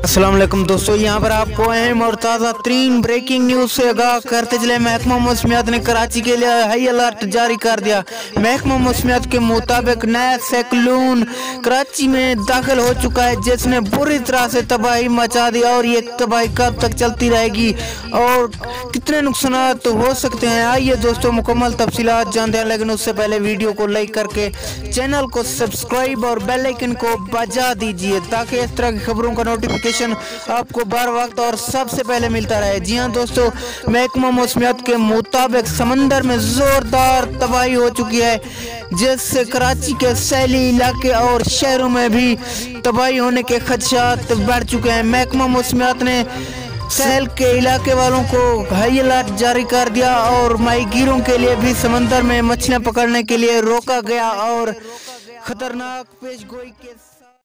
अस्सलाम वालेकुम दोस्तों, यहाँ पर आपको अहम और ताज़ा तरीन ब्रेकिंग न्यूज़ से आगाह करते चले। महकमा मौसमियात ने कराची के लिए हाई अलर्ट जारी कर दिया। महकमा मौसमियात के मुताबिक नया साइक्लोन कराची में दाखिल हो चुका है, जिसने बुरी तरह से तबाही मचा दी। और ये तबाही कब तक चलती रहेगी और कितने नुकसान तो हो सकते हैं, आइए दोस्तों मुकम्मल तफसीलात जानते हैं। लेकिन उससे पहले वीडियो को लाइक करके चैनल को सब्सक्राइब और बेल आइकन को बजा दीजिए, ताकि इस तरह की खबरों का नोटिफिकेशन आपको बर वक्त और सबसे पहले मिलता रहे। जी हाँ दोस्तों, महकमा मौसमियात के मुताबिक समंदर में जोरदार तबाही हो चुकी है, जिससे कराची के सैली इलाके और शहरों में भी तबाही होने के खदशात बढ़ चुके हैं। महकमा मौसमियात ने सैल के इलाके वालों को हाई अलर्ट जारी कर दिया और माहीगीरों के लिए भी समंदर में मछलियां पकड़ने के लिए रोका गया और खतरनाक पेशगोई के